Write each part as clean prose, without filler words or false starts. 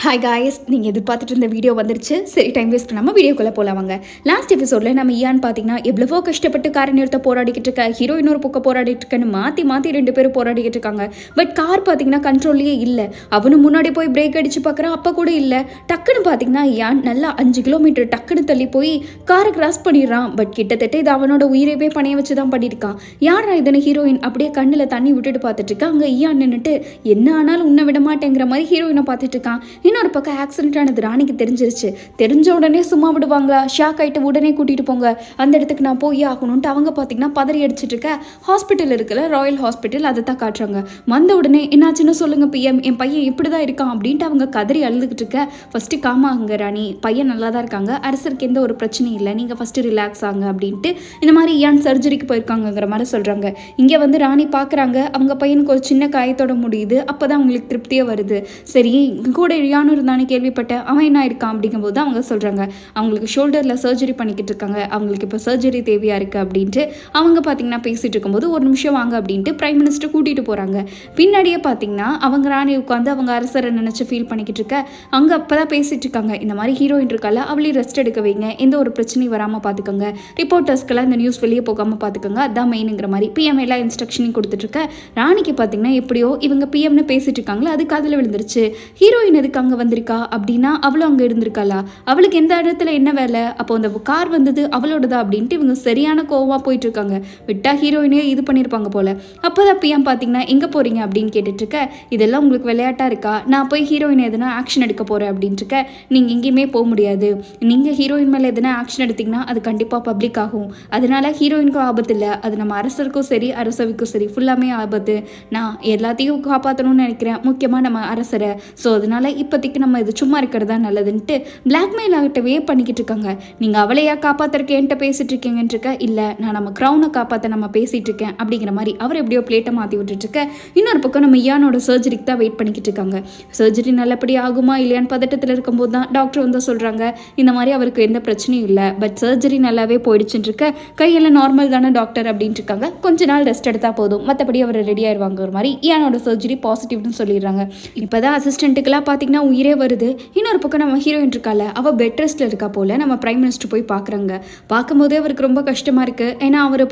Hi guys, நீங்கள் எதிர்பார்த்துட்டு இருந்த வீடியோ வந்துருச்சு. சரி, டைம் வேஸ்ட் பண்ணாமல் வீடியோக்குள்ளே போகலாம் வாங்க. லாஸ்ட் எபிசோடில் நம்ம ஈயான் பார்த்தீங்கன்னா எவ்வளவோ கஷ்டப்பட்டு காரை நிறுத்த போராடிக்கிட்டு இருக்க, ஹீரோயின் ஒரு பக்கம் போராடிட்டு இருக்கேன்னு மாற்றி ரெண்டு பேரும் போராடிக்கிட்டு இருக்காங்க. பட் கார் பார்த்தீங்கன்னா கண்ட்ரோல்லையே இல்லை. அவனும் முன்னாடி போய் பிரேக் அடித்து பார்க்குறான், அப்போ கூட இல்லை. டக்குன்னு பார்த்தீங்கன்னா ஈயான் நல்லா 5 கிலோமீட்டர் டக்குன்னு தள்ளி போய் காரை கிராஸ் பண்ணிடுறான். பட் கிட்டத்தட்ட இது அவனோட உயிரையே பணைய வச்சு தான் பண்ணியிருக்கான். யாரா இதனை ஹீரோயின் அப்படியே கண்ணில் தண்ணி விட்டுட்டு பார்த்துட்டு இருக்கா. அங்கே ஈயான் நின்றுட்டு என்ன ஆனாலும் உன்னை விட மாட்டேங்கிற மாதிரி ஹீரோயினை பார்த்துட்டு இருக்கான். இன்னொரு பக்கம் ஆக்சிடென்ட் ஆனது ராணிக்கு தெரிஞ்சிருச்சு. தெரிஞ்ச உடனே சும்மா விடுவாங்களா? ஷாக் ஆகிட்டு உடனே கூட்டிகிட்டு போங்க, அந்த இடத்துக்கு நான் போய் ஆகணும்ட்டு அவங்க பார்த்தீங்கன்னா பதறி அடிச்சிட்டு இருக்க. ஹாஸ்பிட்டல் இருக்குல்ல, ராயல் ஹாஸ்பிட்டல், அதை தான் காட்டுறாங்க. வந்த உடனே என்னாச்சுன்னு சொல்லுங்க பிஎம், என் பையன் இப்படி தான் இருக்கான் அப்படின்ட்டு அவங்க கதறி அழுதுகிட்டு இருக்க. ஃபஸ்ட்டு காமாகுங்க ராணி, பையன் நல்லா தான் இருக்காங்க, அரசருக்கு எந்த ஒரு பிரச்சனையும் இல்லை, நீங்கள் ஃபஸ்ட்டு ரிலாக்ஸ் ஆகுங்க அப்படின்ட்டு இந்த மாதிரி ஏன் சர்ஜரிக்கு போயிருக்காங்கங்கிற மாதிரி சொல்கிறாங்க. இங்கே வந்து ராணி பார்க்குறாங்க, அவங்க பையனுக்கு ஒரு சின்ன காயத்தோட முடியுது. அப்போ தான் அவங்களுக்கு திருப்தியே வருது. சரி, கூட யானு இருந்தானே கேள்விப்பட்டேன், அவன் என்ன இருக்கான் அப்படிங்கும்போது அவங்க சொல்கிறாங்க அவங்களுக்கு ஷோல்டரில் சர்ஜரி பண்ணிக்கிட்டு இருக்காங்க, அவங்களுக்கு இப்போ சர்ஜரி தேவையாக இருக்குது அப்படின்ட்டு அவங்க பார்த்தீங்கன்னா பேசிகிட்டு இருக்கும்போது ஒரு நிமிஷம் வாங்க அப்படின்ட்டு பிரைம் மினிஸ்டர் கூட்டிகிட்டு போகிறாங்க. பின்னாடியே பார்த்தீங்கன்னா அவங்க ராணி உட்காந்து அவங்க அரசரை நினச்சி ஃபீல் பண்ணிக்கிட்டு இருக்க. அங்கே அப்போ தான் பேசிகிட்டு இருக்காங்க, இந்த மாதிரி ஹீரோயின் இருக்கால, அவளையும் ரெஸ்ட் எடுக்க வைங்க, எந்த ஒரு பிரச்சனையும் வராமல் பார்த்துக்கோங்க, ரிப்போர்ட்டர்ஸ்க்கெல்லாம் இந்த நியூஸ் வெளியே போகாமல் பார்த்துக்கோங்க, அதான் மெயினுங்கிற மாதிரி பிஎம் எல்லா இன்ஸ்ட்ரக்ஷனையும் கொடுத்துட்ருக்க. ராணிக்கு பார்த்தீங்கன்னா எப்படியோ இவங்க பிஎம்னு பேசிகிட்டு இருக்காங்களோ அது காதில் விழுந்துருச்சு. ஹீரோயின் எதுக்கு அங்கே வந்திருக்கா அப்படின்னா அவளும் அங்கே இருந்திருக்காளா, அவளுக்கு எந்த இடத்துல என்ன வேலை, அப்போ அந்த கார் வந்தது அவளோடதா அப்படின்ட்டு இவங்க சரியான கோவமாக போயிட்டு இருக்காங்க. விட்டா ஹீரோயினே இது பண்ணியிருப்பாங்க போல. அப்போதான் பிஎம் பார்த்தீங்கன்னா எங்கே போகிறீங்க அப்படின்னு கேட்டுட்டு இருக்க. இதெல்லாம் உங்களுக்கு விளையாட்டாக இருக்கா, நான் போய் ஹீரோயின் எதுனா ஆக்ஷன் எடுக்க போகிறேன் அப்படின்ட்டு இருக்க. நீங்கள் எங்கேயுமே போக முடியாது, நீங்கள் ஹீரோயின் மேலே எதுனா ஆக்ஷன் எடுத்திங்கன்னா அது கண்டிப்பாக பப்ளிக் ஆகும், அதனால ஹீரோயினுக்கும் ஆபத்து இல்லை, அது நம்ம அரசருக்கும் சரி அரசவிக்கும் சரி ஃபுல்லாமே ஆபத்து, நான் எல்லாத்தையும் காப்பாற்றணும்னு நினைக்கிறேன், முக்கியமாக நம்ம அரசரை. ஸோ அதனால இப்போதைக்கு நம்ம இது சும்மா இருக்கிறது தான் நல்லதுன்ட்டு பிளாக்மெயில் ஆகிட்டவே பண்ணிக்கிட்டு இருக்காங்க. நீங்கள் அவளையா காப்பாற்றுறக்கு என்கிட்ட பேசிட்டு இருக்கீங்கன்னு இருக்க. இல்லை, நான் நம்ம க்ரௌனை காப்பாற்ற நம்ம பேசிகிட்டு இருக்கேன் அப்படிங்கிற மாதிரி அவர் எப்படியோ பிளேட்டை மாற்றி விட்டுட்டு இருக்க. இன்னொரு பக்கம் நம்ம ஈயானோட சர்ஜரிக்கு தான் வெயிட் பண்ணிக்கிட்டு இருக்காங்க. சர்ஜரி நல்லபடி ஆகுமா இல்லையான்னு பதட்டத்தில் இருக்கும்போது தான் டாக்டர் வந்து சொல்கிறாங்க இந்த மாதிரி அவருக்கு எந்த பிரச்சனையும் இல்லை, பட் சர்ஜரி நல்லாவே போயிடுச்சுன்னு இருக்க. கையெல்லாம் நார்மல் தானே டாக்டர் அப்படின்ட்டு இருக்காங்க. கொஞ்ச நாள் ரெஸ்ட் எடுத்தால் போதும், மற்றபடி அவர் ரெடி ஆயிடுவாங்கிற மாதிரி ஈயானோட சர்ஜரி பாசிட்டிவ்னு சொல்லிடுறாங்க. இப்போ தான் அசிஸ்டண்ட்டுக்கெல்லாம் பார்த்தீங்கன்னா உயிரே வருது. இன்னொரு பக்கம் நம்ம ஹீரோயின் இருக்கால, அவள் பெட் ரெஸ்ட்டில் இருக்கா போல். நம்ம பிரைம் மினிஸ்டர் போய் பார்க்குறாங்க. பார்க்கும்போதே அவருக்கு ரொம்ப கஷ்டமாக இருக்குது. ஏன்னா அவர்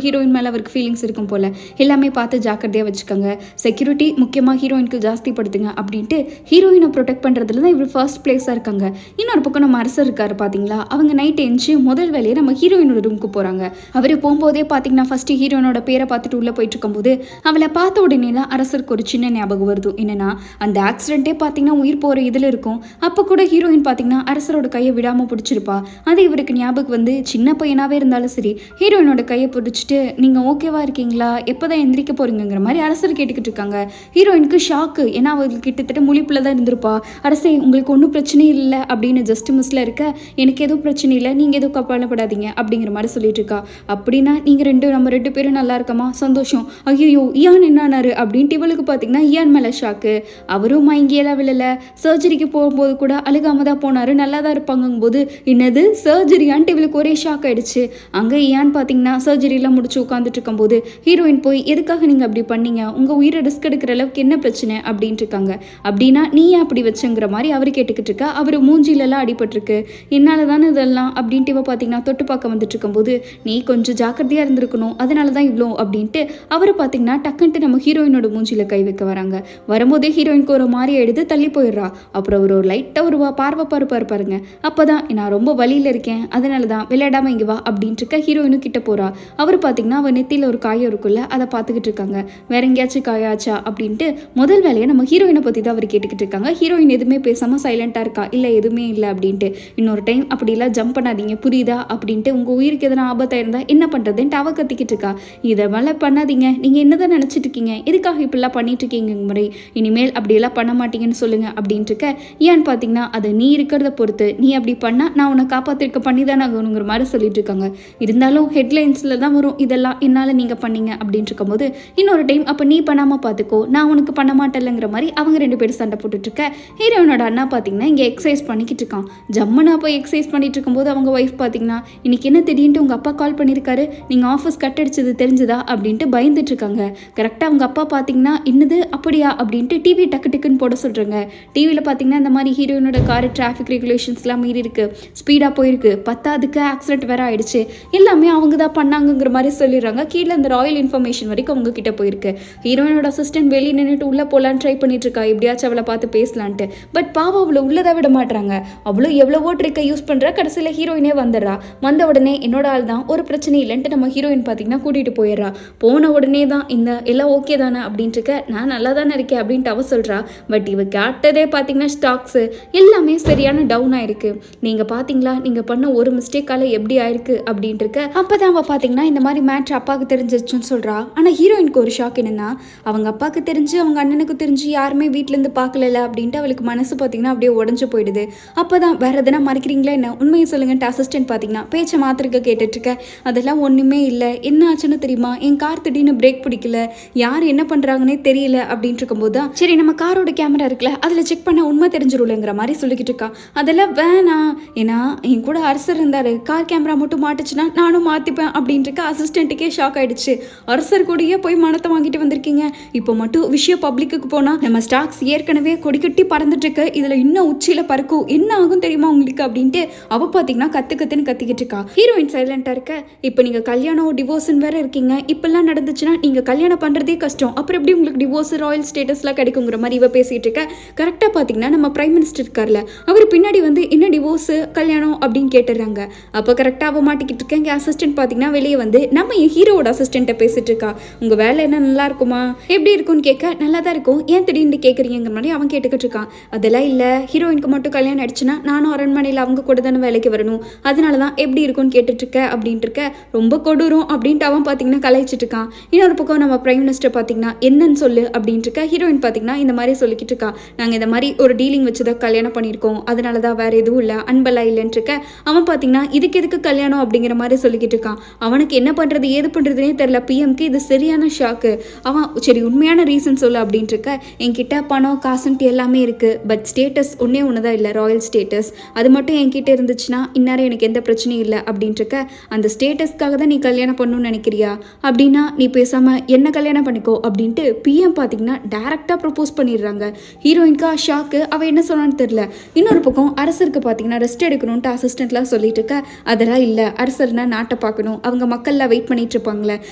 ஹீரோயின் மேலே அவருக்கு ஃபீலிங்ஸ் இருக்கும் போல். எல்லாமே பார்த்து ஜாக்கிரதையாக வச்சுக்கோங்க, செக்யூரிட்டி முக்கியமாக ஹீரோயினுக்கு ஜாஸ்தி படுத்துங்க அப்படின்ட்டு ஹீரோயினை ப்ரொடெக்ட் பண்ணுறதுல தான் இவர் ஃபர்ஸ்ட் பிளேஸாக இருக்காங்க. இன்னொரு பக்கம் நம்ம அரசர் இருக்காரு பார்த்தீங்களா, அவங்க நைட் எஞ்சி முதல் வேலையை நம்ம ஹீரோயினோட ரூமுக்கு போகிறாங்க. அவர் போகும்போதே பார்த்தீங்கன்னா ஃபஸ்ட்டு ஹீரோயினோட பேரை பார்த்துட்டு உள்ளே போயிட்டு இருக்கும்போது அவளை பார்த்த உடனே தான் அரசருக்கு ஒரு சின்ன ஞாபகம் வருது. என்னன்னா அந்த ஆக்சிடென்ட்டே பார்த்தீங்கன்னா உயிர் போகிற இதில் இருக்கும். அப்போ கூட ஹீரோயின் பார்த்தீங்கன்னா அரசரோட கையை விடாமல் பிடிச்சிருப்பா. அது இவருக்கு ஞாபகம் வந்து சின்ன பையனாகவே இருந்தாலும் சரி ஹீரோயினோட கையை பிடிச்சிட்டு நீங்கள் ஓகேவா இருக்கீங்களா, எப்போ தான் எந்திரிக்க போகிறீங்கிற மாதிரி அரசர் கேட்டுக்கிட்டு இருக்காங்க. ஹீரோயினுக்கு ஷாக்கு, ஏன்னா அவங்களுக்கு கிட்டத்தட்ட முழிப்பில் தான் இருந்திருப்பா. அரசே உங்களுக்கு ஒன்றும் பிரச்சனை இல்லை அப்படின்னு ஜஸ்ட் மிஸ்ல இருக்க. எனக்கு எதுவும் பிரச்சனை இல்லை, நீங்கள் எதுவும் கவலைப்படாதீங்க அப்படிங்கிற மாதிரி சொல்லிட்டு இருக்கா. அப்படின்னா நீங்கள் நம்ம ரெண்டு பேரும் நல்லா இருக்கமா, சந்தோஷம். ஐயோ ஈயான் என்னானாரு அப்படின்ட்டு இவளுக்கு பார்த்தீங்கன்னா ஈயான் மேலே ஷாக்கு. அவரும் மயங்கியெல்லாம் விழலை. சர்ஜரிக்கு போகும்போது கூட அழுகாம தான் போனார், நல்லா தான் இருப்பாங்கும் போது என்னது சர்ஜரியான்ட்டு இவளுக்கு ஒரே ஷாக் ஆகிடுச்சு. அங்கே ஏன்னு பார்த்தீங்கன்னா சர்ஜரிலாம் முடிச்சு உட்காந்துட்டு இருக்கும்போது ஹீரோயின் போய் எதுக்காக நீங்கள் அப்படி பண்ணீங்க, உங்கள் உயிரை ரிஸ்க் எடுக்கிற அளவுக்கு என்ன பிரச்சனை அப்படின்ட்டு இருக்காங்க. அப்படின்னா நீ ஏன் அப்படி வச்சுங்கிற மாதிரி அவர் கேட்டுக்கிட்டு இருக்கா. அவர் மூஞ்சிலெல்லாம் அடிபட்டிருக்கு, என்னால் தானே இதெல்லாம் அப்படின்ட்டு இவ பார்த்தீங்கன்னா தொட்டு பார்க்க வந்துட்டு இருக்கும்போது நீ கொஞ்சம் ஜாக்கிரதையாக இருந்திருக்கணும், அதனால தான் இவ்வளோ அப்படின்ட்டு அவர் பார்த்தீங்கன்னா டக்குன்ட்டு நம்ம ஹீரோயினோட மூஞ்சியில் கை வைக்க வராங்க. வரும்போதே ஹீரோயினுக்கு ஒரு மாதிரி எடுத்து தள்ளி போயிடுறா. அப்புறம் ஒரு லைட்டாக ஒரு பார்வை பாருங்க. அப்போ தான் நான் ரொம்ப வலியில் இருக்கேன், அதனால தான் விளையாடாமல் இங்கே வா அப்படின்ட்டு இருக்க. ஹீரோயினும் கிட்ட போகிறா. அவர் பார்த்தீங்கன்னா அவன் நெத்தியில் ஒரு காயம் இருக்குல்ல, அதை பார்த்துக்கிட்டு இருக்காங்க. வேற எங்கேயாச்சும் காயாச்சா அப்படின்ட்டு முதல் வேலையை நம்ம ஹீரோயினை பற்றி தான் அவர் கேட்டுக்கிட்டு இருக்காங்க. ஹீரோயின் எதுவுமே பேசாமல் சைலண்ட்டாக இருக்கா. இல்லை எதுவுமே இல்லை அப்படின்ட்டு. இன்னொரு டைம் அப்படிலாம் ஜம்ப் பண்ணாதீங்க புரியுதா அப்படின்ட்டு, உங்கள் உயிருக்கு எதனா ஆபத்தாக இருந்தால் என்ன பண்ணுறதுன்ட்டு அவ கத்திக்கிட்டு இருக்கா. இதை மேலே பண்ணாதீங்க, நீங்கள் என்ன தான் நினச்சிட்டு இருக்கீங்க, எதுக்காக இப்படிலாம் பண்ணிட்டு இருக்கீங்க முறை, இனிமேல் அப்படியெல்லாம் பண்ண மாட்டீங்கன்னு சொல்லுங்கள் அப்படின்ட்டு இருக்க. ஏன்னு பார்த்தீங்கன்னா அது நீ இருக்கிறத பொறுத்து, நீ அப்படி பண்ணால் நான் உன்னை காப்பாற்றிருக்க பண்ணி தானே ஆகணுங்கிற மாதிரி சொல்லிட்டு இருக்காங்க. இருந்தாலும் ஹெட்லைன்ஸில் தான் வரும் இதெல்லாம் என்னால் நீங்கள் பண்ணீங்க அப்படின்ட்டு இருக்கும்போது இன்னொரு டைம் அப்போ நீ பண்ணாமல் பார்த்துக்கோ, நான் உனக்கு பண்ண மாட்டேங்கிற மாதிரி அவங்க ரெண்டு பேரும் சண்டை போட்டுட்ருக்க. ஹீரோயினோட அண்ணா பார்த்தீங்கன்னா இங்கே எக்ஸசைஸ் பண்ணிக்கிட்டு இருக்கான். ஜம்முனா போய் எக்ஸசைஸ் பண்ணிட்டு இருக்கும்போது அவங்க ஒய்ஃப் பார்த்தீங்கன்னா இன்னைக்கு என்ன திடீர்னு உங்கள் அப்பா கால் பண்ணியிருக்காரு, நீங்கள் ஆஃபீஸ் கட் அடிச்சது தெரிஞ்சுதா அப்படின்ட்டு பயந்துட்டு இருக்காங்க. கரெக்டாக அவங்க அப்பா பார்த்தீங்கன்னா இன்னது அப்படியா அப்படின்ட்டு டிவி டக்கு டக்குன்னு போட சொல்கிறாங்க. டிவியில் பார்த்தீங்கன்னா இந்த மாதிரி ஹீரோயினோட கார் டிராஃபிக் ரெகுலேஷன்ஸ்லாம் மீறி இருக்கு, ஸ்பீடாக போயிருக்கு, பத்தாதுக்கு ஆக்சிடென்ட் வேற ஆயிடுச்சு, எல்லாமே அவங்க தான் பண்ணாங்கங்கிற மாதிரி சொல்லிடுறாங்க. கீழே அந்த ராயல் இன்ஃபர்மேஷன் வரைக்கும் அவங்க கிட்ட போயிருக்கு. ஹீரோயினோட அசிஸ்டன்ட் வெளியே நின்றுட்டு உள்ளே போகலான்னு ட்ரை பண்ணிட்டு இருக்கா, எப்படியாச்சும் அவளை பார்த்து பேசலான்ட்டு. பட் பாவம் அவளை உள்ளதாக விட மாட்டாங்க. அவ்வளோ எவ்வளவோ ட்ரிக்கை யூஸ் பண்ணுறா. கடைசியில் ஹீரோயினே வந்துடுறா. வந்த உடனே என்னோட ஆள் தான், ஒரு பிரச்சனை இல்லைன்ட்டு நம்ம ஹீரோயின் பார்த்தீங்கன்னா கூட்டிகிட்டு போயிடுறா. போன உடனே தான் இந்த எல்லாம் ஓகே தானே அப்படின்ட்டு இருக்க, நான் நல்லா தானே இருக்கேன் அப்படின்ட்டு அவ சொல்கிறா. பட் இவ கேட்டதே பார்த்தீங்கன்னா ஸ்டாக்ஸு எல்லாமே சரியான டவுன் ஆயிருக்கு. நீங்கள் பார்த்தீங்களா, நீங்கள் பண்ண ஒரு மிஸ்டேக்கால எப்படி ஆயிருக்கு அப்படின்ட்டு இருக்க. அப்போ தான் அவள் பார்த்தீங்கன்னா இந்த மாதிரி மேட்ரு அப்பாவுக்கு தெரிஞ்சிச்சுன்னு சொல்கிறா. ஆனால் ஹீரோயினுக்கு ஒரு ஷாக் என்னென்னா, அவங்க அப்பாவுக்கு தெரிஞ்சு அவங்க அண்ணனுக்கு தெரிஞ்சு யாருமே வீட்டிலேருந்து பார்க்கல அப்படின்ட்டு அவளுக்கு மனசு பார்த்தீங்கன்னா அப்படியே உடஞ்சு போயிடுது. அப்போ தான் வேறு எதனா மறைக்கிறீங்களா என்ன, உண்மையை சொல்லுங்கன்ட்டு அசிஸ்டன்ட் பார்த்தீங்கன்னா பேச்சை மாத்திருக்க கேட்டுட்ருக்க. அதெல்லாம் ஒன்றுமே இல்லை, என்ன ஆச்சுன்னு தெரியுமா, என் கார் திடீர்னு பிரேக் பிடிக்கல, யார் என்ன பண்ணுறாங்கன்னே தெரியல அப்படின்ட்டு இருக்கும்போது தான் சரி நம்ம காரோட கேமரா இருக்குல்ல அதில் செக் பண்ண உண்மை தெரிஞ்சிரும்லங்கிற மாதிரி சொல்லிக்கிட்டு இருக்கா. அதெல்லாம் வேணாம், ஏன்னா என் கூட அரசர் இருந்தார், கார் கேமரா மட்டும் மாட்டுச்சுன்னா நானும் மாற்றிப்பேன் அப்படின்ட்டு இருக்க. அசிஸ்டண்ட்டுக்கே ஷாக் ஆகிடுச்சு. அரசர் கூடயே போய் மனத்தை வாங்கிட்டு வந்திருக்கீங்க, இப்போ மட்டும் விஷயம் பப்ளிக்கு போனால் நம்ம ஸ்டாக்ஸ் ஏற்கனவே கொடி கட்டி பறந்துட்டு இருக்கு, இதில் இன்னும் உச்சியில் பறக்கும், என்ன ஆகும் தெரியுமா உங்களுக்கு அப்படின்ட்டு அவள் பார்த்தீங்கன்னா கத்துன்னு கத்திக்கிட்டு இருக்கா. ஹீரோயின் சைலண்டாக இருக்க. இப்போ நீங்கள் கல்யாணம் டிவோர்ஸ்ன்னு வேற இருக்கீங்க, இப்பெல்லாம் நடந்துச்சுன்னா நீங்கள் கல்யாணம் பண்ணுறதே கஷ்டம், அப்புறம் எப்படி உங்களுக்கு டிவோர்ஸ் ராயல் ஸ்டேட்டஸ்லாம் கிடைக்குங்கிற மாதிரி இவ பேசிகிட்டு இருக்க. கரெக்டாக பார்த்தீங்கன்னா நம்ம பிரைம் மினிஸ்டர் இருக்கார்ல, அவர் பின்னாடி வந்து என்ன டிவோர்ஸு கல்யாணம் அப்படின்னு கேட்டுடுறாங்க. அப்போ கரெக்டாக அவள் மாட்டிக்கிட்டு இருக்கேன். எங்கள் அசிஸ்டன்ட் பார்த்தீங்கன்னா வெளியே வந்து நம்ம என் ஹீரோவோட அசிஸ்டண்ட்டை பேசிட்டு இருக்கா. உங்கள் வேலை என்ன நல்லா இருக்குமா, எப்படி இருக்கும்னு கேட்க, நல்லா தான் இருக்கும், ஏன் திடீர்னு கேட்குறீங்கிற மாதிரி அவன் கேட்டுக்கிட்டு இருக்கான். அதெல்லாம் இல்லை, ஹீரோயினுக்கு மட்டும் கல்யாணம் ஆயிடுச்சுன்னா நானும் அரண்மனையில் அவங்க கூட தானே வேலைக்கு வரணும், அதனால தான் எப்படி இருக்கும்னு கேட்டுட்ருக்க அப்படின்ட்டு இருக்க. ரொம்ப கொடூரம் அப்படின்ட்டு அவன் பார்த்தீங்கன்னா கலாய்ச்சிட்டு இருக்கான். இன்னொரு பக்கம் நம்ம பிரைம் மினிஸ்டர் பார்த்தீங்கன்னா என்னன்னு சொல்லு அப்படின்ட்டு இருக்க. ஹீரோயின் பார்த்தீங்கன்னா இந்த மாதிரி சொல்லிக்கிட்டு இருக்கா, நாங்கள் இந்த மாதிரி ஒரு டீலிங் வச்சு தான் கல்யாணம் பண்ணியிருக்கோம், அதனால தான் வேறு எதுவும் இல்லை, அன்பெல்லாம் இல்லைன்னு இருக்க. அவன் பார்த்தீங்கன்னா இதுக்கு எதுக்கு கல்யாணம் அப்படிங்கிற மாதிரி சொல்லிக்கிட்டு இருக்கான். அவனுக்கு என்ன பண்ணுறது ஏது பண்ணுறதுனே தெரில. பிஎம்க்கு இது சரியான ஷாக்கு. அவன் சரி உண்மையான ரீசன் சொல்லு அப்படின்ட்டு இருக்க. என்கிட்ட பணம் காசுன்ட்டு எல்லாமே இருக்குது, பட் ஸ்டேட்டஸ் ஒன்றே ஒன்று தான் இல்லை, ராயல் ஸ்டேட்டஸ், அது மட்டும் என்கிட்ட இருந்துச்சுன்னா இந்நேரம் எனக்கு எந்த பிரச்சனையும் இல்லை அப்படின்ட்டு இருக்க. அந்த ஸ்டேட்டஸ்க்காக தான் நீ கல்யாணம் பண்ணணும்னு நினைக்கிறியா, அப்படின்னா நீ பேசாமல் என்ன கல்யாணம் பண்ணிக்கோ அப்படின்ட்டு பிஎம் பார்த்தீங்கன்னா டேரெக்டாக ப்ரப்போஸ் பண்ணிடுறாங்க. ஹீரோயின்கா ஷாக்கு, அவள் என்ன சொன்னான்னு தெரில. இன்னொரு பக்கம் அரசருக்கு பார்த்தீங்கன்னா ரெஸ்ட் எடுக்கணும்ட்டு அசிஸ்டண்ட்லாம் சொல்லிட்டு இருக்க. அதெல்லாம் இல்லை, அரசர்னா நாட்டை பார்க்கணும், அவங்க மக்கள்லாம் வெயிட் பண்ணிட்டு இருப்பாங்களே,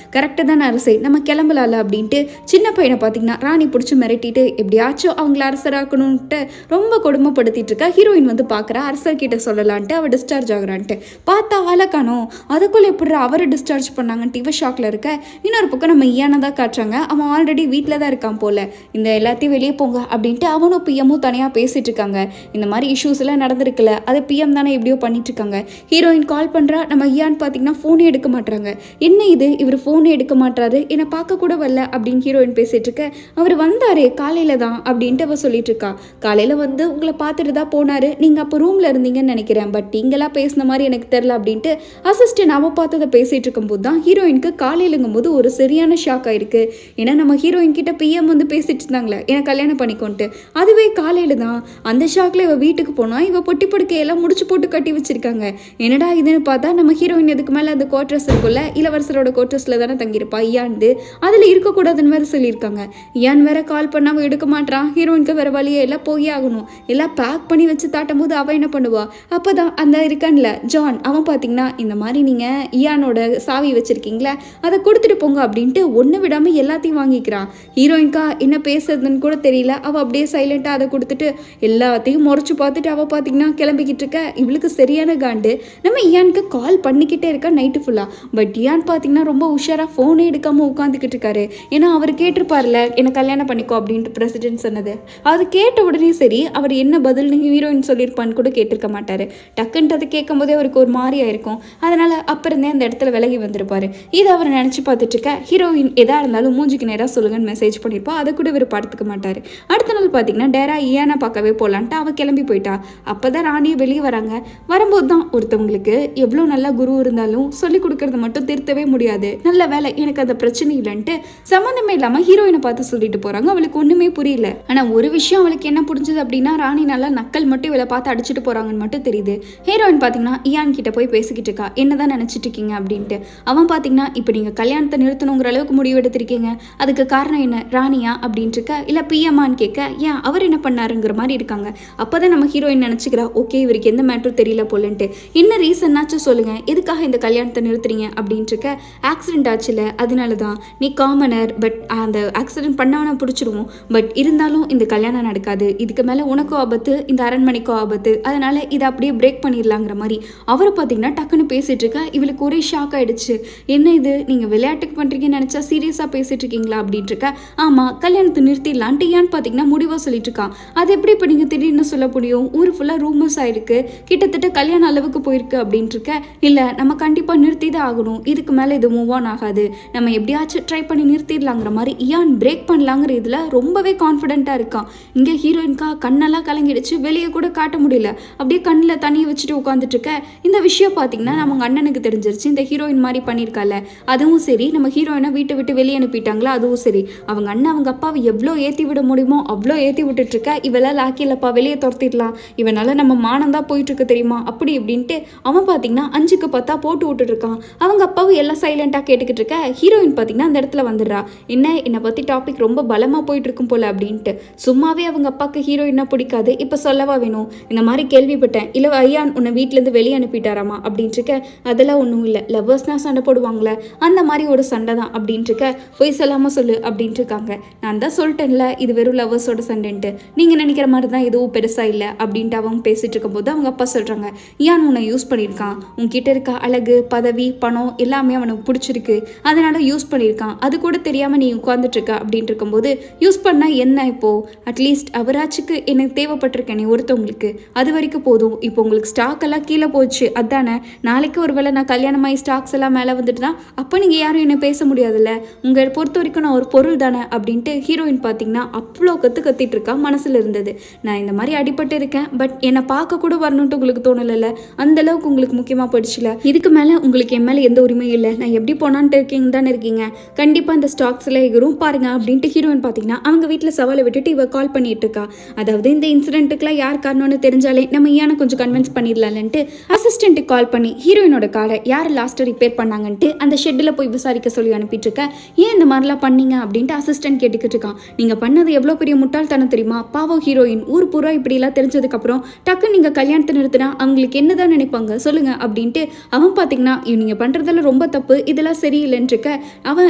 கரெக்டாக தானே அரசே, நம்ம கிளம்பலால அப்படின்ட்டு சின்ன பையனை பார்த்தீங்கன்னா ராணி பிடிச்சி மிரட்டிட்டு எப்படியாச்சும் அவங்கள அரசராக்கணும்ட்டு ரொம்ப கொடுமைப்படுத்திட்டு இருக்கா. ஹீரோயின் வந்து பார்க்குறா, அரசர்கிட்ட சொல்லலான்ட்டு அவள் டிஸ்சார்ஜ் ஆகுறான்ட்டு பார்த்தா ஆளை காணோம். அதுக்குள்ளே எப்படி அவரை டிஸ்சார்ஜ் பண்ணாங்கன்ட்டு இவ ஷாக்கில் இருக்க. இன்னொரு பக்கம் நம்ம ஈயானை தான் காட்டுறாங்க. அவன் ஆல்ரெடி வீட்டில் தான் இருக்கான் போல. இந்த எல்லாத்தையும் வெளியே போங்க அப்படின்ட்டு அவனும் பிஎம்மும் தனியாக பேசிட்டு இருக்காங்க. இந்த மாதிரி இஷ்யூஸ் எல்லாம் நடந்திருக்குல்ல, அது பிஎம் தானே எப்படியோ பண்ணிட்டு இருக்காங்க. ஹீரோயின் கால் பண்ணுறா. நம்ம ஈயான் பார்த்தீங்கன்னா ஃபோனே எடுக்க மாட்டாங்க. என்ன இது, இவர் ஃபோனே எடுக்க மாட்டாரு, என்னை பார்க்க கூட வரல அப்படின்னு ஹீரோயின் பேசிட்டு இருக்க. அவர் வந்தாரே காலையில தான் அப்படின்ட்டு அவ சொல்லிட்டு இருக்கா. காலையில் வந்து உங்களை பார்த்துட்டு தான் போனாரு, நீங்கள் அப்போ ரூமில் இருந்தீங்கன்னு நினைக்கிறேன், பட் நீங்களா பேசின மாதிரி எனக்கு தெரில அப்படின்ட்டு அசிஸ்டன்ட் அவ பார்த்ததை பேசிட்டு இருக்கும்போது தான் ஹீரோயினுக்கு காலையிலங்கும் போது ஒரு சரியான ஷாக் ஆயிருக்கு. ஏன்னா நம்ம ஹீரோயின் கிட்ட பிஎம் வந்து பேசிட்டு இருந்தாங்களே என்ன கல்யாணம் பண்ணிக்கோன்ட்டு, அதுவே காலையில தான். அந்த ஷாக்ல இவ வீட்டுக்கு போனா இவ பொட்டி படுக்கையெல்லாம் முடிச்சு போட்டு கட்டி வச்சிருக்காங்க. என்னடா இதுன்னு பார்த்தா நம்ம ஹீரோயின் எதுக்கு மேலே அந்த குவார்டர்ஸ் இருக்குல்ல, இளவரசரோட குவார்டர்ஸில் தானே தங்கியிருப்பா இயான்து, அதில் இருக்கக்கூடாதுன்னு வேற சொல்லியிருக்காங்க. இயான் வேற கால் பண்ணாமல் எடுக்க மாட்டான். ஹீரோயினுக்கு வேற வழியே எல்லாம் போயே ஆகணும். எல்லாம் பேக் பண்ணி வச்சு தாட்டும் போது அவள் என்ன பண்ணுவா, அப்போதான் அந்த இருக்கான்ல ஜான், அவன் பார்த்தீங்கன்னா இந்த மாதிரி நீங்கள் இயானோட சாவி வச்சிருக்கீங்களா அதை கொடுத்துட்டு போங்க அப்படின்ட்டு ஒன்று விடாமல் எல்லாத்தையும் வாங்கிக்கிறான். ஹீரோயின்கா என்ன பேசுறதுன்னு கூட தெரியல. அவள் அப்படியே சைலண்டாக அதை கொடுத்துட்டு எல்லாத்தையும் முறைச்சு பார்த்துட்டு அவள் பார்த்தீங்கன்னா கிளம்பிக்கிட்டு இருக்க. இவளுக்கு சரியான காண்டு. நம்ம இயானுக்கு கால் பண்ணிக்கிட்டே இருக்கா நைட்டு ஃபுல்லாக. பட் இயான் பார்த்தீங்கன்னா ரொம்ப உஷாராக ஃபோனே எடுக்காமல் உட்காந்துக்கிட்டு இருக்காரு. ஏன்னா அவர் கேட்டிருப்பார்ல என்ன கல்யாணம் பண்ணிக்கோ அப்படின்ட்டு பிரசிடென்ட் சொன்னது. அது கேட்ட உடனே சரி அவர் என்ன பதில்னு ஹீரோயின் சொல்லியிருப்பான்னு கூட கேட்டிருக்க மாட்டார். டக்குன்ட்டு அதை கேட்கும் போதே அவருக்கு ஒரு மாதிரியாக இருக்கும். அதனால் அப்புறந்தே அந்த இடத்துல விலகி வந்திருப்பார். இதை அவர் நினச்சி பார்த்துட்டு இருக்க. ஹீரோயின் எதாக இருந்தாலும் மூஞ்சிக்கு நேராக சொல்லுங்கன்னு மெசேஜ் பண்ணியிருப்பா. அதை கூட இவர் படுத்துக்க மாட்டார். அடுத்த நாள் பார்த்தீங்கன்னா டேரா ஈயானை பார்க்கவே போகலான்ட்டு அவள் கிளம்பி போயிட்டா. அப்போ தான் ராணியை வெளியே வராங்க. வரும்போது தான் ஒருத்தவங்களுக்கு எவ்வளோ நல்ல குரு இருந்தாலும் சொல்லிக் கொடுக்கறது மட்டும் திருத்தவே முடியாது, நல்ல வேலை எனக்கு அந்த பிரச்சனை இல்லைன்ட்டு சம்மந்தமே இல்லாமல் ஹீரோயினை பார்த்து சொல்லிட்டு போகிறாங்க. அவளுக்கு ஒன்றுமே புரியல. ஆனால் ஒரு விஷயம் அவளுக்கு என்ன புரிஞ்சுது அப்படின்னா ராணி நல்லா நக்கல் மட்டும் இவளை பார்த்து அடிச்சுட்டு போகிறாங்கன்னு மட்டும் தெரியுது. ஹீரோயின் பார்த்தீங்கன்னா இயான் கிட்ட போய் பேசிக்கிட்டு இருக்கா, என்னதான் நினச்சிட்டு இருக்கீங்க அப்படின்ட்டு. அவன் பார்த்தீங்கன்னா இப்போ நீங்கள் கல்யாணத்தை நிறுத்தணுங்கிற அளவுக்கு முடிவு எடுத்திருக்கீங்க, அதுக்கு காரணம் என்ன ராணியா அப்படின்ட்டு இருக்க, இல்லை பிஎம்மான்னு கேட்க, ஏன் அவர் என்ன பண்ணாருங்கிற மாதிரி இருக்காங்க. அப்போதான் நம்ம ஹீரோயின் நினச்சிக்கிறா, ஓகே இவருக்கு எந்த மேட்டரும் தெரியல போலன்ட்டு. என்ன ரீசன்னாச்சும் சொல்லுங்க, எதுக்காக இந்த கல்யாணத்தை நிறுத்துறீங்க அப்படின்ட்டு இருக்க. ஆக்சிடென்ட் ஆச்சுல, அதனால தான். நீ காமனர், பட் அந்த ஆக்சிடென்ட் பண்ணவனை பிடிச்சிருவோம், பட் இருந்தாலும் இந்த கல்யாணம் நடக்காது. இதுக்கு மேலே உனக்கும் ஆபத்து, இந்த அரண்மனைக்கும் ஆபத்து, அதனால இதை அப்படியே பிரேக் பண்ணிடலாங்கிற மாதிரி அவரை பார்த்தீங்கன்னா டக்குன்னு பேசிட்டு இருக்கா. இவளுக்கு ஒரே ஷாக் ஆயிடுச்சு. என்ன இது, நீங்கள் விளையாட்டுக்கு பண்ணுறீங்கன்னு நினச்சா சீரியஸாக பேசிட்டு இருக்கீங்களா அப்படின்ட்டு இருக்கா. ஆமாம், கல்யாணத்தை நிறுத்திடலான்ட்டு ஏன்னு பார்த்தீங்கன்னா முடிவாக சொல்லிட்டு இருக்கா. அது எப்படி இப்போ நீங்கள் திடீர்னு சொல்ல முடியும்? ஊர் ஃபுல்லாக ரூமர்ஸ் ஆயிருக்கு, கிட்டத்தட்ட கல்யாண அளவுக்கு போயிருக்கு அப்படின்ட்டு இருக்க. இல்லை, நம்ம கண்டிப்பாக நிறுத்தி தான் ஆகணும், இதுக்கு மேலே இது மூவ் ஆன் ஆகாது, நம்ம எப்படியாச்சும் ட்ரை பண்ணி நிறுத்திடலாங்கிற மாதிரி இயான் பிரேக் பண்ணலாங்கிற இதில் ரொம்பவே கான்ஃபிடென்ட்டாக இருக்கான். இங்கே ஹீரோயின்கா கண்ணெல்லாம் கலங்கிடுச்சு, வெளியே கூட காட்ட முடியல, அப்படியே கண்ணில் தண்ணியை வச்சுட்டு உட்காந்துட்டு இருக்க. இந்த விஷயம் பார்த்தீங்கன்னா நம்ம அண்ணனுக்கு தெரிஞ்சிருச்சு, இந்த ஹீரோயின் மாதிரி பண்ணியிருக்கால. அதுவும் சரி, நம்ம ஹீரோயினை வீட்டை விட்டு வெளியே அனுப்பிட்டாங்களா, அதுவும் சரி. அவங்க அண்ணன் அவங்க அப்பாவை எவ்வளோ ஏற்றி விட முடியுமோ அவ்வளோ ஏற்றி விட்டுட்டு இருக்க. இவெல்லாம் லாக்கிலப்பா, வெளியே துரத்திடலாம், இவனால நம்ம மானம் தான் போயிட்டு இருக்கு தெரியுமா அப்படி இப்படின்ட்டு அவன் பார்த்தீங்கன்னா 5க்கு 10 போட்டு விட்டுட்டு இருக்கான். அவங்க அப்பாவும் எல்லாம் சைலண்டாக கேட்டுக்கிட்டு இருக்க. ஹீரோயின் பார்த்தீங்கன்னா அந்த இடத்துல வந்துடுறா. என்னை பற்றி டாபிக் ரொம்ப பலமாக போயிட்டு இருக்கும் போல அப்படின்ட்டு. சும்மாவே அவங்க அப்பாவுக்கு ஹீரோயினா பிடிக்காது, இப்போ சொல்லவா வேணும், இந்த மாதிரி கேள்விப்பட்டேன், இல்லை ஐயான் உன்னை வீட்டிலேருந்து வெளியே அனுப்பிட்டாராமா அப்படின்ட்டு இருக்க. அதெல்லாம் ஒன்றும் இல்லை, லவ்வர்ஸ்னால் சண்டை போடுவாங்களே அந்த மாதிரி ஒரு சண்டை தான் அப்படின்ட்டு இருக்க. போய் சொல்லாமல் சொல்லு அப்படின்ட்டு இருக்காங்க. நான் தான் சொல்லிட்டேன்ல, இது வெறும் லவ்வர்ஸோட சண்டைன்ட்டு, நீங்கள் நினைக்கிற மாதிரி தான் எதுவும் பெருசாக இல்லை அப்படின்ட்டு அவங்க பேசிட்டு இருக்கும்போது அவங்க அப்பா சொல்கிறாங்க, ஏன் உன்னை யூஸ் பண்ணியிருக்கான், உன்கிட்ட இருக்க அழகு, பதவி, பணம் எல்லாமே அவனுக்கு பிடிச்சிருக்கு, அதனால யூஸ் பண்ணியிருக்கான், அது கூட தெரியாமல் நீ உட்காந்துட்டு இருக்க அப்படின்ட்டு இருக்கும்போது, யூஸ் பண்ணால் என்ன இப்போது, அட்லீஸ்ட் அவராச்சுக்கு எனக்கு தேவைப்பட்டிருக்கேன் நீ ஒருத்தவங்களுக்கு, அது வரைக்கும் போதும். இப்போ உங்களுக்கு ஸ்டாக் எல்லாம் கீழே போச்சு அதானே, நாளைக்கு ஒரு வேளை நான் கல்யாணமாகி ஸ்டாக்ஸ் எல்லாம் மேலே வந்துட்டுனா அப்போ நீங்கள் யாரும் என்ன பேச முடியாதுல்ல, உங்களை பொறுத்த வரைக்கும் நான் ஒரு பொருள் தானே அப்படின்ட்டு ஹீரோயின் பார்த்தீங்கன்னா அவ்வளோ கத்திட்டு இருக்கா. மனசில் இருந்தது, நான் இந்த மாதிரி அடிபட்டு இருக்கேன், பட் என்னை பார்க்க கூட வரணுன்ட்டு உங்களுக்கு தோணலைல்ல, அந்த அளவுக்கு உங்களுக்கு முக்கியமாக போயிடுச்சுல, இதுக்கு மேலே உங்களுக்கு என் மேலே எந்த உரிமையும் இல்லை, நான் எப்படி போனான்ட்டு இருக்கீங்க தானே இருக்கீங்க, கண்டிப்பாக இந்த ஸ்டாக்ஸில் எகரும் பாருங்க அப்படின்ட்டு ஹீரோயின் பார்த்தீங்கன்னா அவங்க வீட்டில் சவாலை விட்டுட்டு இவ கால் பண்ணிட்டு இருக்கா. அதாவது இந்த இன்சிடென்ட்டுக்குலாம் யார் காரணம்னு தெரிஞ்சாலே நம்ம ஏன கொஞ்சம் கன்வின்ஸ் பண்ணிடலான்ட்டு அசிஸ்டண்ட்டுக்கு கால் பண்ணி ஹீரோயினோட காரை யார் லாஸ்ட்டாக ரிப்பேர் பண்ணாங்கன்ட்டு அந்த ஷெட்டில் போய் விசாரிக்க சொல்லி அனுப்பிட்டு இருக்க. ஏன் இந்த மாதிரிலாம் பண்ணீங்க அப்படின்ட்டு அசிஸ்டன்ட் கேட்டுக்கிட்டு இருக்கான். நீங்கள் பண்ணது எவ்வளோ பெரிய முட்டாள்தனம் தெரியுமா, பாவம் ஹீரோயின், ஊர் பூரா இப்படிலாம் தெரிஞ்சதுக்கப்புறம் டக்கு நீங்கள் கல்யாணத்தை நிறுத்தினா அவங்களுக்கு என்னதான் நினைப்பாங்க சொல்லுங்க அப்படின்ட்டு அவன் பார்த்தீங்கன்னா நீங்கள் பண்ணுறதெல்லாம் ரொம்ப தப்பு, இதெல்லாம் சரியில்லைன்னு இருக்க. அவன்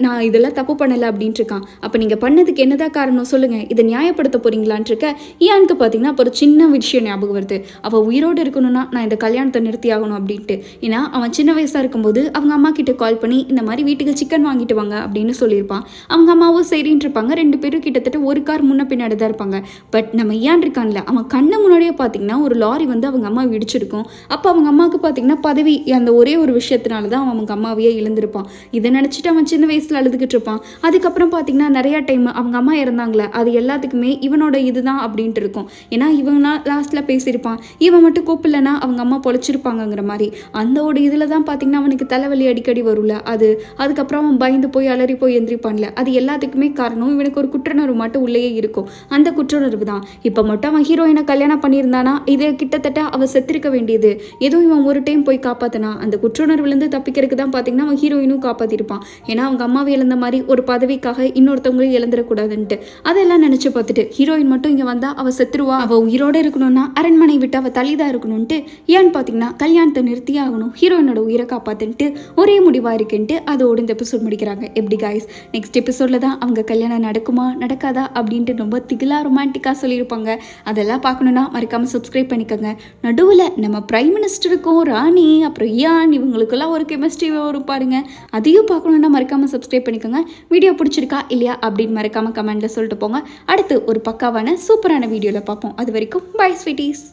நான் இதெல்லாம் தப்பு பண்ணலை அப்படின்ட்டு இருக்கான். அப்போ நீங்கள் பண்ணதுக்கு என்னதான் காரணம் சொல்லுங்க, இதை நியாயப்படுத்த போறீங்களான் இருக்க. ஏன்னு பார்த்தீங்கன்னா அப்போ ஒரு சின்ன விஷயம் ஞாபகம் வருது, அவள் உயிரோடு இருக்கணும்னா நான் இந்த கல்யாணத்தை நிறுத்தி ஆகணும் அப்படின்ட்டு. ஏன்னா அவன் சின்ன வயசாக இருக்கும்போது அவங்க அம்மா கிட்ட கால் பண்ணி இந்த மாதிரி வீட்டுக்கு சிக்கன் வாங்கிட்டு வாங்க அப்படின்னு சொல்லியிருப்பான். அவங்க அம்மாவும் சரின்னு இருப்பாங்க, 2 பேரும் கிட்டத்தட்ட ஒரு கார் முன்ன பின்னாடி தான் இருப்பாங்க. பட் நம்ம ஏன் இருக்கான்ல, அவன் கண்ணு முன்னாடியே பார்த்தீங்கன்னா ஒரு லாரி வந்து அவங்க அம்மா இடிச்சிருக்கும். அப்போ அவங்க அம்மாவுக்கு பார்த்தீங்கன்னா பதவி, அந்த ஒரே ஒரு விஷயத்தினால தான் அவங்க அம்மாவையே இழந்திருப்பான். இதை நினச்சிட்டு அவன் சின்ன வயசில் அழுதுகிட்டு இருப்பான். அதுக்கப்புறம் பார்த்தீங்கன்னா நிறையா டைம் அவங்க அம்மா இறந்தாங்களே அது எல்லாத்துக்குமே இவனோட இதுதான் அப்படின்ட்டு இருக்கும். ஏன்னா இவனா லாஸ்ட்டில் பேசியிருப்பான், இவன் மட்டும் கூப்பிடலன்னா அவங்க அம்மா பொழைச்சிருப்பாங்கங்கிற மாதிரி. அந்த ஒரு இதில் தான் பார்த்தீங்கன்னா அவனுக்கு தலைவலி அடிக்கடி வரும்ல, அதுக்கப்புறம் அவன் பயந்து போய் அலறி போய் எந்திரிப்பான்ல, அது எல்லாத்துக்குமே காரணம் இவனுக்கு ஒரு குற்றுணர்வு மட்டும் உள்ளேயே இருக்கும். அந்த குற்றுணர்வு தான் இப்போ மட்டும் அவன் ஹீரோயினை கல்யாணம் பண்ணியிருந்தானா இது கிட்டத்தட்ட அவள் செத்திருக்க வேண்டியது. ஏதோ இவன் ஒரு டைம் போய் காப்பாற்றினா அந்த குற்றுணர்வுலேருந்து தப்பிக்கிறதுக்கு தான் பார்த்தீங்கன்னா அவன் ஹீரோயினும் காப்பாற்றிருப்பான். ஏன்னா அவங்க அம்மாவை இழந்த மாதிரி ஒரு பதவிக்காக இன்னொருத்தவங்களையும் இழந்துடக்கூடாதுன்ட்டு அதெல்லாம் நினச்சி பார்த்துட்டு ஹீரோயின் மட்டும் இங்கே வந்தால் அவள் செத்துருவா, அவள் உயிரோடு இருக்கணும்னா அரண்மனை விட்டு அவள் தள்ளிதான் இருக்கணும்ட்டு ஏன்னு பார்த்தீங்கன்னா கல்யாணத்தை நிறுத்தி ஆகணும், ஹீரோயினோட உயிரை காப்பாற்றுன்ட்டு ஒரே முடிவாக இருக்குன்ட்டு அதோடு இந்த எபிசோட் முடிக்கிறாங்க. எப்படி காய்ஸ், நெக்ஸ்ட் எபிசோடில் தான் அவங்க கல்யாணம் நடக்குமா நடக்காதா அப்படின்ட்டு ரொம்ப திகிலா ரொமான்டிக்காக சொல்லியிருப்பாங்க. அதெல்லாம் பார்க்கணுன்னா மறக்காமல் சப்ஸ்கிரைப் பண்ணிக்கோங்க. நடுவில் நம்ம பிரைம் மினிஸ்டருக்கும் ராணி அப்புறம் யான் இவங்களுக்கெல்லாம் ஒரு கெமிஸ்ட்ரி வரும் பாருங்க, அதையும் பார்க்கணுன்னா மறக்காமல் சப்ஸ்கிரைப் பண்ணிக்கோங்க. வீடியோ பிடிச்சிருக்கா இல்லையா அப்படின்னு மறக்காமல் கமெண்ட்டில் சொல்லிட்டு போங்க. அடுத்து ஒரு பக்காவான சூப்பரான வீடியோவில் பார்ப்போம். அது வரைக்கும் பை ஸ்வீட்டீஸ்.